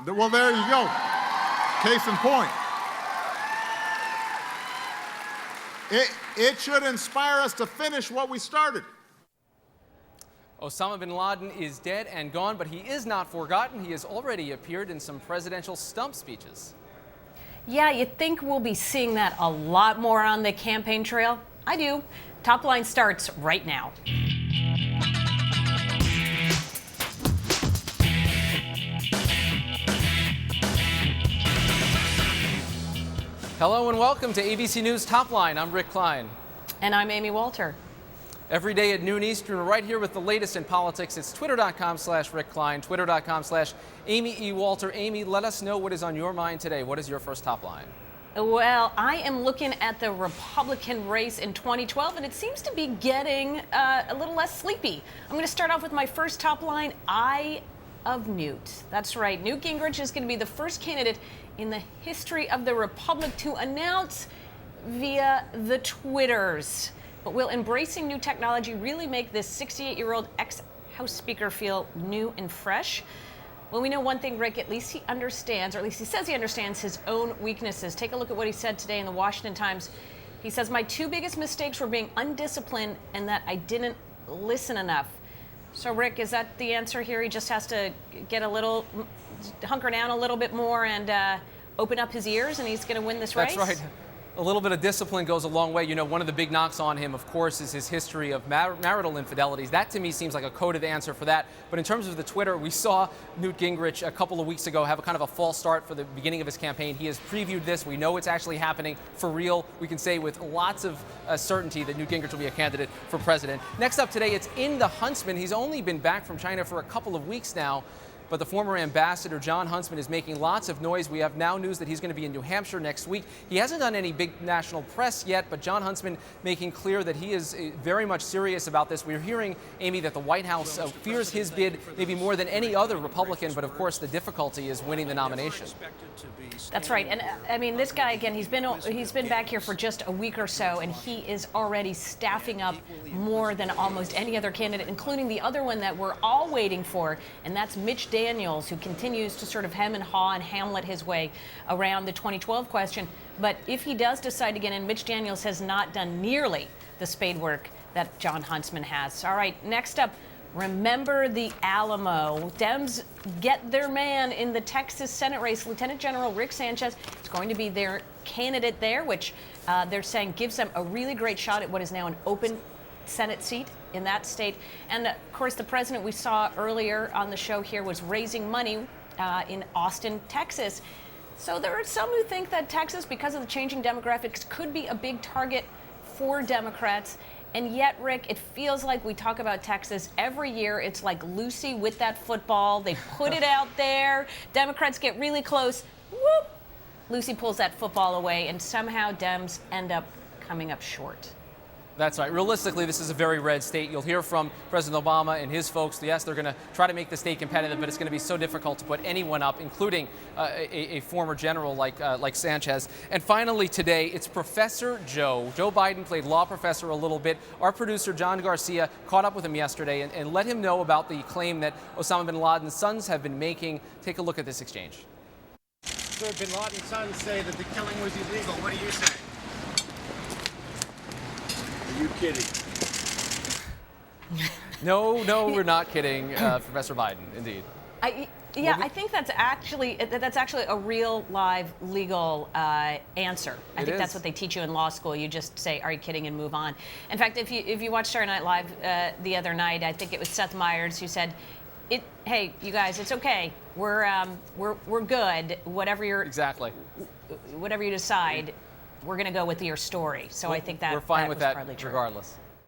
Well, there you go. Case in point. It should inspire us to finish what we started. Osama bin Laden is dead and gone, but he is not forgotten. He has already appeared in some presidential stump speeches. Yeah, you'd think we'll be seeing that a lot more on the campaign trail. I do. TopLine starts right now. Hello and welcome to ABC News TopLine. I'm Rick Klein. And I'm Amy Walter. Every day at noon Eastern, we're right here with the latest in politics. It's twitter.com/Rick Klein, twitter.com/Amy E. Walter. Amy, let us know what is on your mind today. What is your first top line? Well, I am looking at the Republican race in 2012, and it seems to be getting a little less sleepy. I'm going to start off with my first top line, Eye of Newt. That's right. Newt Gingrich is going to be the first candidate in the history of the Republic to announce via the Twitters. But will embracing new technology really make this 68-year-old ex-House Speaker feel new and fresh? Well, we know one thing, Rick, at least he understands, or at least he says he understands his own weaknesses. Take a look at what he said today in the Washington Times. He says, "My two biggest mistakes were being undisciplined and that I didn't listen enough." So, Rick, is that the answer here? He just has to get a little, hunker down a little bit more and open up his ears, and he's going to win this race? That's right. A little bit of discipline goes a long way. You know, one of the big knocks on him, of course, is his history of marital infidelities. That, to me, seems like a coded answer for that. But in terms of the Twitter, we saw Newt Gingrich a couple of weeks ago have a kind of a false start for the beginning of his campaign. He has previewed this. We know it's actually happening for real. We can say with lots of certainty that Newt Gingrich will be a candidate for president. Next up today, it's in the Huntsman. He's only been back from China for a couple of weeks now. But the former ambassador, Jon Huntsman, is making lots of noise. We have now news that he's going to be in New Hampshire next week. He hasn't done any big national press yet, but Jon Huntsman making clear that he is very much serious about this. We're hearing, Amy, that the White House fears his bid maybe more than any other Republican, but of course the difficulty is winning the nomination. That's right. And I mean, this guy, again, he's been back here for just a week or so, and he is already staffing up more than almost any other candidate, including the other one that we're all waiting for, and that's Mitch Daniels, who continues to sort of hem and haw and Hamlet his way around the 2012 question. But if he does decide to get in, Mitch Daniels has not done nearly the spade work that Jon Huntsman has. All right, next up, remember the ALAMO. Dems get their man in the Texas Senate race. Lieutenant General Rick Sanchez is going to be their candidate there, which they're saying gives them a really great shot at what is now an open Senate seat in that state. And of course, the president we saw earlier on the show here was raising money in Austin, Texas. So there are some who think that Texas, because of the changing demographics, could be a big target for Democrats. And yet, Rick, it feels like we talk about Texas every year. It's like Lucy with that football. They put it out there. Democrats get really close. Whoop! Lucy pulls that football away, and somehow Dems end up coming up short. That's right. Realistically, this is a very red state. You'll hear from President Obama and his folks. Yes, they're going to try to make the state competitive, but it's going to be so difficult to put anyone up, including a former general like Sanchez. And finally today, it's Professor Joe. Joe Biden played law professor a little bit. Our producer, John Garcia, caught up with him yesterday and let him know about the claim that Osama bin Laden's sons have been making. Take a look at this exchange. Sir, bin Laden's sons say that the killing was illegal. What do you say? Are you kidding? No, we're not kidding, Professor Biden, indeed. I think that's actually a real, live, legal answer. I think that's what they teach you in law school. You just say, "Are you kidding?" and move on. In fact, if you watched Saturday Night Live the other night, I think it was Seth Meyers who said, "Hey, you guys, it's okay. We're good. Whatever you decide, we're going to go with your story." So I think that we're fine with that partly true. regardless.